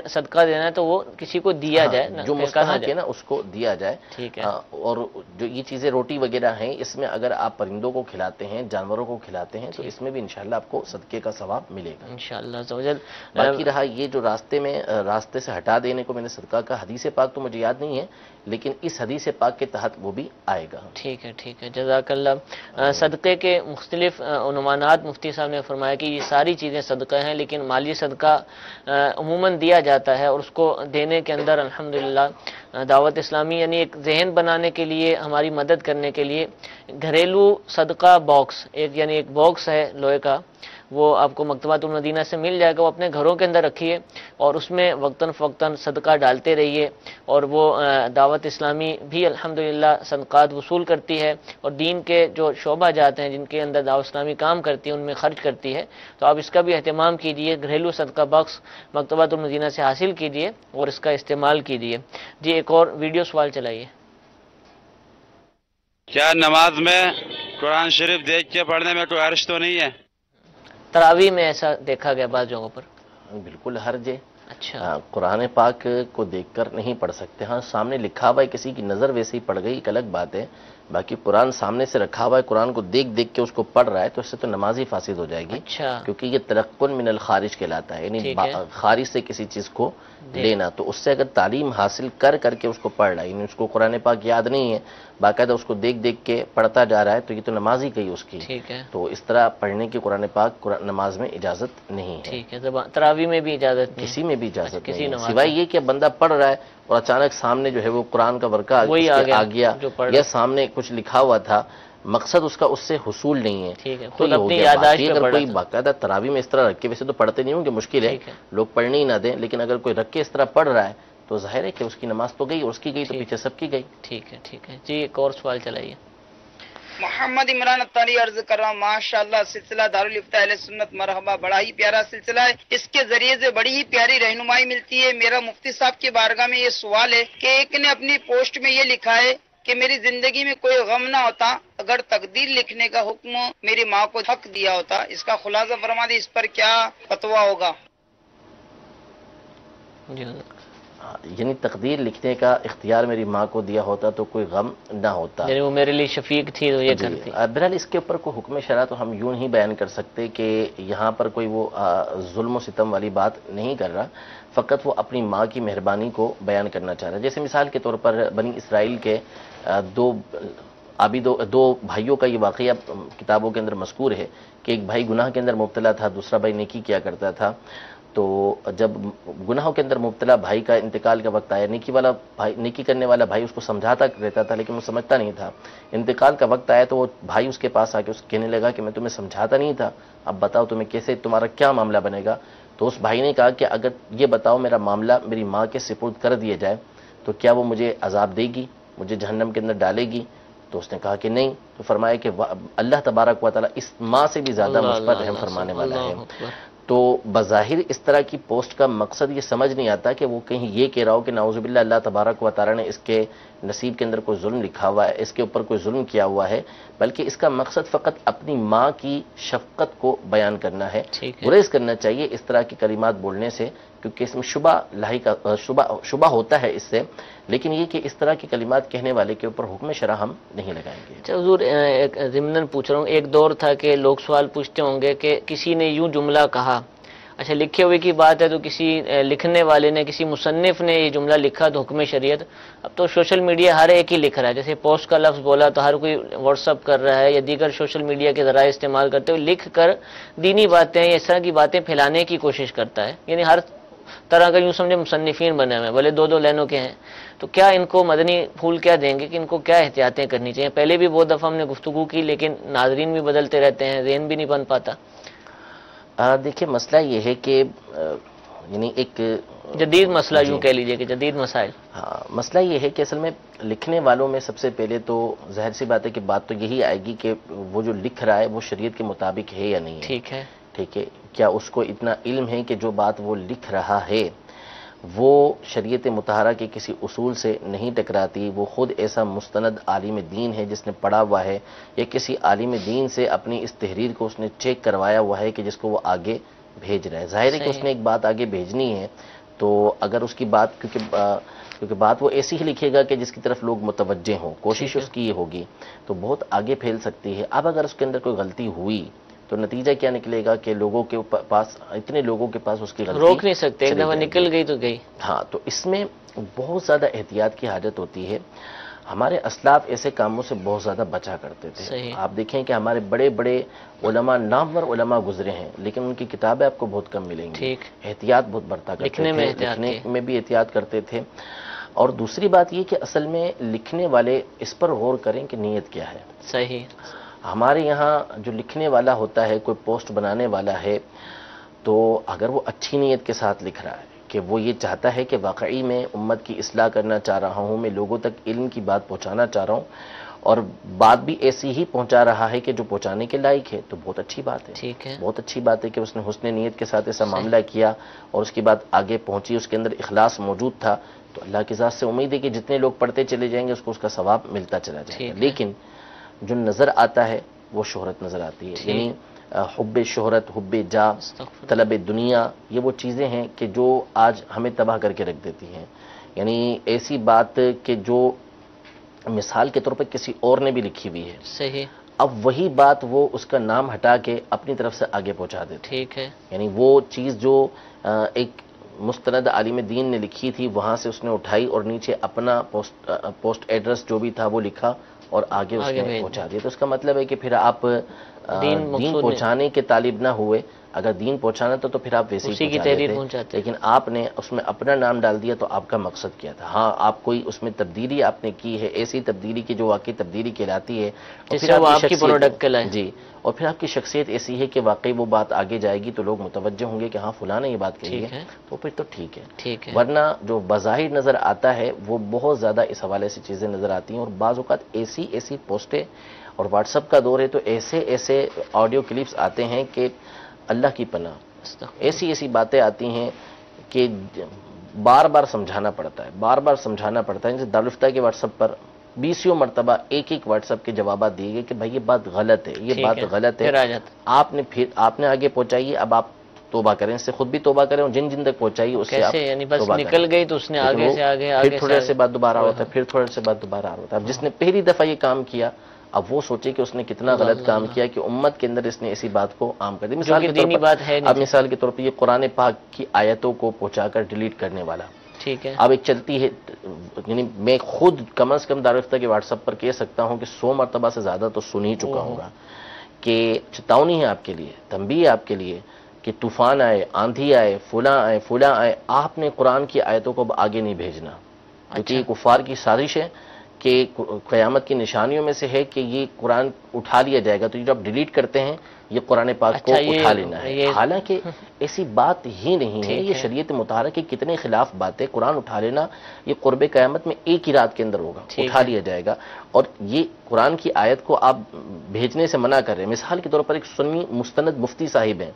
صدقہ دینا ہے تو وہ کسی کو دیا جائے، جو مستحق ہے نا اس کو دیا جائے. اور جو یہ چیزیں روٹی وغیرہ ہیں، اس میں اگر آپ پرندوں کو کھلاتے ہیں، جانوروں کو کھلاتے ہیں تو اس میں بھی انشاءاللہ آپ کو صدقے کا ثواب ملے گا انشاءاللہ. باقی رہا یہ جو راستے سے ہٹا دینے کو میں نے صدقہ کا، حدیث پاک تو مجھے یاد نہیں ہے لیکن اس حدیث پاک کے تحت وہ بھی آئے گا. ٹھیک ہے، جزاک اللہ. صدقے کے مختلف عنوانات مفتی صاحب نے فرمایا کہ یہ ساری چیزیں صدقہ ہیں، لیکن مالی صدقہ عموماً دیا جاتا ہے، اور اس کو دینے کے اندر الحمدللہ دعوت اسلامی یعنی ایک ذہن بنانے کے لیے، ہماری مدد کرنے کے لیے گھریلو صدقہ باکس، یعنی ایک باکس ہے لوہے کا، وہ آپ کو مکتبات المدینہ سے مل جائے گا. وہ اپنے گھروں کے اندر رکھیے اور اس میں وقتاً فوقتاً صدقہ ڈالتے رہیے، اور وہ دعوت اسلامی بھی الحمدللہ صدقات وصول کرتی ہے، اور دین کے جو شعبہ جات ہیں جن کے اندر دعوت اسلامی کام کرتی ہے ان میں خرچ کرتی ہے. تو آپ اس کا بھی اہتمام کیجیے، گھریلو صدقہ باکس مکتبات المدینہ سے حاصل کیجیے اور اس کا استعمال کیجیے. جی ایک اور ویڈیو سوال چلائیے. کیا نماز میں قرآن شریف دیکھ کے پڑھنے میں کوئی حرج تو نہیں ہے؟ تراویح میں ایسا دیکھا گیا بعض جگہوں پر. بالکل حرج ہے. اچھا، قرآن پاک کو دیکھ کر نہیں پڑھ سکتے. ہاں سامنے لکھا ہوا ہے، کسی کی نظر ویسے ہی پڑ گئی ایک الگ بات ہے. باقی قرآن سامنے سے رکھا ہوا ہے، قرآن کو دیکھ کے اس کو پڑھ رہا ہے تو اس سے تو نماز ہی فاسد ہو جائے گی. اچھا، کیونکہ یہ تلقن من الخارج کہلاتا ہے، یعنی خارج سے کسی چیز کو لینا. تو اس سے اگر تعلیم حاصل کر کے اس کو پڑھ رہا ہے، یعنی اس کو قرآن پاک یاد نہیں ہے، باقاعدہ اس کو دیکھ کے پڑھتا جا رہا ہے، تو یہ تو نماز ہی گئی اس کی. تو اس طرح پڑھنے کی قرآن پاک نماز میں اجازت نہیں ہے. ٹھیک ہے، تراویح میں بھی اجازت نہیں، کسی میں بھی اجازت نہیں ہے، سوائے یہ کہ بندہ پڑھ رہا ہے اور اچانک سامنے جو ہے وہ قرآن کا ورقہ آ گیا یا سامنے کچھ لکھا ہوا تھا، مقصد اس کا اس سے حصول نہیں ہے تو یہ ہو گیا. اگر کوئی باقاعدہ تراویح میں اس طرح رکھ کے، ویسے تو پڑھتے نہیں ہوں گے، مشکل ہے لوگ پڑھنے ہی نہ دیں، لیکن اگر کوئی رکھ کے اس طرح پڑھ رہا ہے تو ظاہر ہے کہ اس کی نماز تو گئی، اور اس کی گئی تو پیچھے سب کی گئی. ٹھیک ہے. جی ایک اور سوال چلائیے. محمد عمران اطاری عرض کر رہا ہوں، ماشاءاللہ سلسلہ دارالفتاء اہل سنت مرحبا بڑا ہی پیارا سلسلہ ہے، اس کے ذریعے سے بڑی ہی پیاری رہنمائی ملتی ہے. میرا مفتی صاحب کی بارگاہ میں یہ سوال ہے کہ ایک نے اپنی پوسٹ میں یہ لکھا ہے کہ میری زندگی میں کوئی غم نہ ہوتا اگر تقدیر لکھنے کا حکم میری ماں کو حق دیا ہوتا. اس کا خلاصہ فرما دیں، اس پر کیا فتویٰ ہوگا؟ یعنی تقدیر لکھنے کا اختیار میری ماں کو دیا ہوتا تو کوئی غم نہ ہوتا، یعنی وہ میرے لیے شفیق تھی تو یہ کرتی. بہرحال اس کے اوپر کوئی حکم شرع تو ہم یوں ہی بیان کر سکتے کہ یہاں پر کوئی وہ ظلم و ستم والی بات نہیں کر رہا، فقط وہ اپنی ماں کی مہربانی کو بیان کرنا چاہ رہا ہے. جیسے مثال کے طور پر بنی اسرائیل کے دو بھائیوں کا یہ واقعہ کتابوں کے اندر مذکور ہے کہ ایک بھائی گناہ کے اندر مبتلا تھا، دوسرا بھائی نیکی کیا کرتا تھا. تو جب گناہوں کے اندر مبتلا بھائی کا انتقال کا وقت آیا، نیکی کرنے والا بھائی اس کو سمجھاتا رہتا تھا لیکن وہ سمجھتا نہیں تھا، انتقال کا وقت آیا تو وہ بھائی اس کے پاس آ کے کہنے لگا کہ میں تمہیں سمجھاتا نہیں تھا، اب بتاؤ تمہیں کیسے، تمہارا کیا معاملہ بنے گا؟ تو اس بھائی نے کہا کہ اگر یہ بتاؤ میرا معاملہ میری ماں کے سپرد کر دیا جائے تو کیا وہ مجھے عذاب دے گی، مجھے جہنم کے اندر ڈالے گی؟ تو اس نے کہا کہ نہیں. تو فرمایا کہ اللہ تبارک و تعالیٰ اس ماں سے بھی زیادہ مجھ پر رحم فرمانے والا ہے. تو بظاہر اس طرح کی پوسٹ کا مقصد یہ سمجھ نہیں آتا کہ وہ کہیں یہ کہہ رہا ہو کہ نعوذ باللہ اللہ تبارک و تعالیٰ نے اس کے نصیب کے اندر کوئی ظلم لکھا ہوا ہے، اس کے اوپر کوئی ظلم کیا ہوا ہے، بلکہ اس کا مقصد فقط اپنی ماں کی شفقت کو بیان کرنا ہے. گریز کرنا چاہیے اس طرح کی کلمات بولنے سے، کیونکہ اس میں شبہ ہوتا ہے اس سے، لیکن یہ کہ اس طرح کی کلمات کہنے والے کے اوپر حکم شرع ہم نہیں لگائیں گے. حضور ضمناً پوچھ رہا ہوں، ایک دور تھا کہ لوگ سوال پوچھتے ہوں گے کہ کسی نے یوں جملہ کہا، اچھا لکھے ہوئے کی بات ہے تو کسی لکھنے والے نے، کسی مصنف نے یہ جملہ لکھا تو حکم شریعت. اب تو سوشل میڈیا ہر ایک ہی لکھ رہا ہے، جیسے پوسٹ کا لفظ بولا تو ہر کوئی واٹس ایپ کر رہا ہے یا دیگر سوشل میڈیا کے ذرائع استعمال کرتے ہوئے لکھ کر دینی باتیں یا اس طرح کی باتیں پھیلانے کی کوشش کرتا ہے. یعنی ہر طرح کا یوں سمجھے مصنفین بنے ہوئے ہیں، بھلے دو لائنوں کے ہیں. تو کیا ان کو مدنی پھول کیا دیں گے کہ ان کو کیا احتیاطیں کرنی چاہیے؟ پہلے بھی بہت دفعہ ہم نے گفتگو کی لیکن ناظرین بھی بدلتے رہتے ہیں، ذہن بھی نہیں بن پاتا. دیکھیں مسئلہ یہ ہے کہ یعنی ایک جدید مسئلہ یوں کہہ لیجئے کہ جدید مسائل. ہاں، مسئلہ یہ ہے کہ اصل میں لکھنے والوں میں سب سے پہلے تو ظاہر سی بات ہے کہ بات تو یہی آئے گی کہ وہ جو لکھ رہا ہے وہ شریعت کے مطابق ہے یا نہیں ہے. ٹھیک ہے، کیا اس کو اتنا علم ہے کہ جو بات وہ لکھ رہا ہے وہ شریعت مطہرہ کے کسی اصول سے نہیں ٹکراتی، وہ خود ایسا مستند عالم دین ہے جس نے پڑھا ہوا ہے، یا کسی عالم دین سے اپنی اس تحریر کو اس نے چیک کروایا ہوا ہے کہ جس کو وہ آگے بھیج رہا ہے. ظاہر ہے کہ اس نے ایک بات آگے بھیجنی ہے، تو اگر اس کی بات کیونکہ بات وہ ایسی ہی لکھے گا کہ جس کی طرف لوگ متوجہ ہوں، کوشش اس کی یہ ہوگی تو بہت آگے پھیل سکتی ہے. اب اگر اس کے اندر کوئی غلطی ہوئی تو نتیجہ کیا نکلے گا کہ لوگوں کے پاس، اتنے لوگوں کے پاس اس کی غلطی روک نہیں سکتے، ایک دفعہ نکل گئی تو گئی. ہاں، تو اس میں بہت زیادہ احتیاط کی حاجت ہوتی ہے. ہمارے اسلاف ایسے کاموں سے بہت زیادہ بچا کرتے تھے. آپ دیکھیں کہ ہمارے بڑے بڑے علماء، نامور علماء گزرے ہیں لیکن ان کی کتابیں آپ کو بہت کم ملیں گی. احتیاط بہت برتا کرتے تھے، لکھنے میں بھی احتیاط کرتے تھے. اور دوسری بات یہ کہ اصل میں لکھنے والے اس پر غور کریں کہ نیت کیا ہے. صحیح. ہمارے یہاں جو لکھنے والا ہوتا ہے، کوئی پوسٹ بنانے والا ہے، تو اگر وہ اچھی نیت کے ساتھ لکھ رہا ہے کہ وہ یہ چاہتا ہے کہ واقعی میں امت کی اصلاح کرنا چاہ رہا ہوں، میں لوگوں تک علم کی بات پہنچانا چاہ رہا ہوں، اور بات بھی ایسی ہی پہنچا رہا ہے کہ جو پہنچانے کے لائق ہے، تو بہت اچھی بات ہے. بہت اچھی بات ہے کہ اس نے حسن نیت کے ساتھ ایسا معاملہ کیا اور اس کی بات آگے پہنچی، اس کے اندر اخلاص موجود تھا. تو اللہ کی ذات سے امید ہے کہ جتنے لوگ پڑھتے چلے جائیں گے اس کو اس کا ثواب ملتا چلا جائے گا. لیکن جو نظر آتا ہے وہ شہرت نظر آتی ہے. یعنی حب شہرت، حب جا، طلب دنیا، یہ وہ چیزیں ہیں کہ جو آج ہمیں تباہ کر کے رکھ دیتی ہیں. یعنی ایسی بات کہ جو مثال کے طور پر کسی اور نے بھی لکھی ہوئی ہے، صحیح، اب وہی بات وہ اس کا نام ہٹا کے اپنی طرف سے آگے پہنچا دیتے. ٹھیک ہے. یعنی وہ چیز جو ایک مستند عالم دین نے لکھی تھی وہاں سے اس نے اٹھائی اور نیچے اپنا پوسٹ ایڈریس جو بھی تھا وہ لکھا اور آگے اس نے پہنچا دیا. تو اس کا مطلب ہے کہ پھر آپ دین پہنچانے کے طالب نہ ہوئے. اگر دین پہنچانا تو پھر آپ ویسے ہی پہنچاتے، لیکن آپ نے اس میں اپنا نام ڈال دیا. تو آپ کا مقصد کیا تھا؟ ہاں، آپ کوئی اس میں تبدیلی آپ نے کی ہے، ایسی تبدیلی کی جو واقعی تبدیلی کہلاتی ہے، اور پھر آپ کی پروڈکٹ کہلائے. جی، اور پھر آپ کی شخصیت ایسی ہے کہ واقعی وہ بات آگے جائے گی تو لوگ متوجہ ہوں گے کہ ہاں فلاں نے یہ بات کہی ہے، تو پھر تو ٹھیک ہے. ورنہ جو بظاہر نظر آتا ہے وہ بہت زیادہ اس حوالے سے چیزیں نظر آتی ہیں. اور بعض اوقات ایسی پوسٹیں، اور واٹس ایپ کا دور ہے تو ایسے آڈیو کلپس آتے ہیں کہ اللہ کی پناہ، ایسی باتیں آتی ہیں کہ بار بار سمجھانا پڑتا ہے. جیسے دارالفتہ کے واٹس ایپ پر 20 مرتبہ ایک واٹس ایپ کے جوابات دیے گئے کہ بھائی یہ بات غلط ہے، یہ بات غلط ہے. آپ نے آگے پہنچائی، اب آپ توبہ کریں، اس سے خود بھی توبہ کریں اور جن تک پہنچائی اس سے آپ توبہ کریں. نکل گئی تو اس نے آگے سے پھر تھوڑے سے بعد دوبارہ ہوتا ہے، پھر تھوڑے سے بعد دوبارہ ہوتا ہے. اب جس نے پہلی دفعہ یہ کام کیا، اب وہ سوچے کہ اس نے کتنا غلط کام کیا کہ امت کے اندر اس نے ایسی بات کو عام کر دی. مثال کے طور پر یہ قرآن پاک کی آیتوں کو پہنچا کر ڈیلیٹ کرنے والا. ٹھیک ہے. اب ایک چلتی ہے، یعنی میں خود کم از کم دارالفتہ کے واٹس ایپ پر کہہ سکتا ہوں کہ 100 مرتبہ سے زیادہ تو سن ہی چکا ہوں گا کہ چتاونی ہے آپ کے لیے، تنبیہ ہے آپ کے لیے کہ طوفان آئے، آندھی آئے، فلاں آئے، آپ نے قرآن کی آیتوں کو اب آگے نہیں بھیجنا، کیونکہ یہ کفار کی سازش ہے کہ قیامت کی نشانیوں میں سے ہے کہ یہ قرآن اٹھا لیا جائے گا، تو یہ جب ڈیلیٹ کرتے ہیں یہ قرآن پاک کو اٹھا لینا ہے، حالانکہ ایسی بات ہی نہیں ہے، یہ شریعت مطہرہ کے کتنے خلاف بات ہے۔ قرآن اٹھا لینا یہ قرب قیامت میں ایک ہی رات کے اندر ہوگا، اٹھا لیا جائے گا، اور یہ قرآن کی آیت کو آپ بھیجنے سے منع کر رہے ہیں۔ مثال کے طور پر ایک سنی مستند مفتی صاحب ہیں،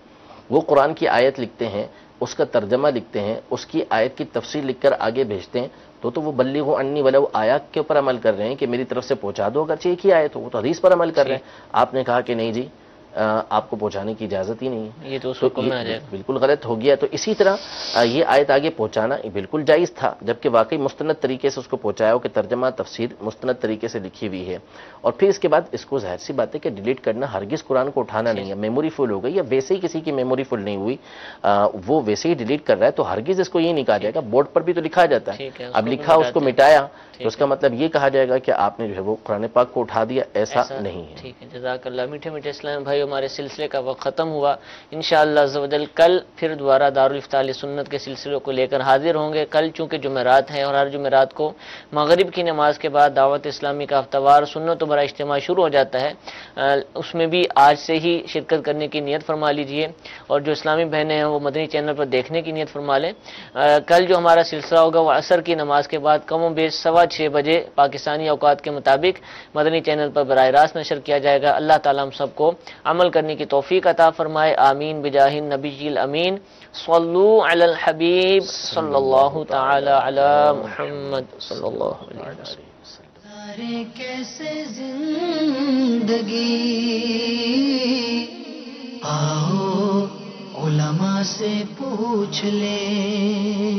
وہ قرآن کی آیت لکھتے ہیں، اس کا ترجمہ لکھتے ہیں، اس کی آیت کی تفسیر لکھ کر آگے بھیجتے ہیں، تو وہ بلغوا انی ولو آیات کے اوپر عمل کر رہے ہیں کہ میری طرف سے پہنچا دو، اگرچہ ایک ہی آیت ہو، وہ تو حدیث پر عمل کر رہے ہیں۔ آپ نے کہا کہ نہیں جی آپ کو پہنچانے کی اجازت ہی نہیں ہے، یہ تو اس حکم میں آ جائے گا، بالکل غلط ہو گیا۔ تو اسی طرح یہ آیت آگے پہنچانا بالکل جائز تھا، جبکہ واقعی مستند طریقے سے اس کو پہنچایا ہو کہ ترجمہ تفسیر مستند طریقے سے لکھی ہوئی ہے، اور پھر اس کے بعد اس کو ظاہر سی بات ہے کہ ڈیلیٹ کرنا، ہرگز قرآن کو اٹھانا نہیں ہے۔ میموری فل ہو گئی یا ویسے ہی کسی کی میموری فل نہیں ہوئی، وہ ویسے ہی ڈیلیٹ کر رہا ہے، تو ہرگز اس کو یہ نہیں کہا جائے گا، بورڈ پر بھی تو لکھا جاتا ہے، اب لکھا اس کو مٹایا تو اس کا مطلب یہ کہا جائے گا کہ آپ نے جو ہے وہ قرآن پاک کو اٹھا دیا، ایسا نہیں ہے۔ ٹھیک ہے، جزاک اللہ۔ میٹھے میٹھے اسلام بھائی، ہمارے سلسلے کا وقت ختم ہوا، انشاءاللہ عز و جل کل پھر دوبارہ دارالفتاء اہل سنت کے سلسلوں کو لے کر حاضر ہوں گے۔ کل چونکہ جمعرات ہیں اور ہر جمعرات کو مغرب کی نماز کے بعد دعوت اسلامی کا ہفتہ وار سنت و برا اجتماع شروع ہو جاتا ہے، اس میں بھی آج سے ہی شرکت کرنے کی نیت فرما لیجئے، اور جو اسلامی بہنیں ہیں وہ مدنی چینل پر دیکھنے کی نیت فرما لیں۔ کل جو ہمارا سلسلہ ہوگا وہ عصر کی نماز کے بعد کم و بیش 6:15 بجے پاکستانی اوقات کے مطابق مدنی چینل پر براہ راست نشر کیا جائے گا۔ اللہ تعالیٰ ہم سب کو عمل کرنے کی توفیق عطا فرمائے، آمین بجاہ النبی الامین۔ صلو علی الحبیب صلی اللہ تعالی علی محمد صلی اللہ علیہ وسلم۔ کیسے زندگی آؤ علماء سے پوچھ لیں،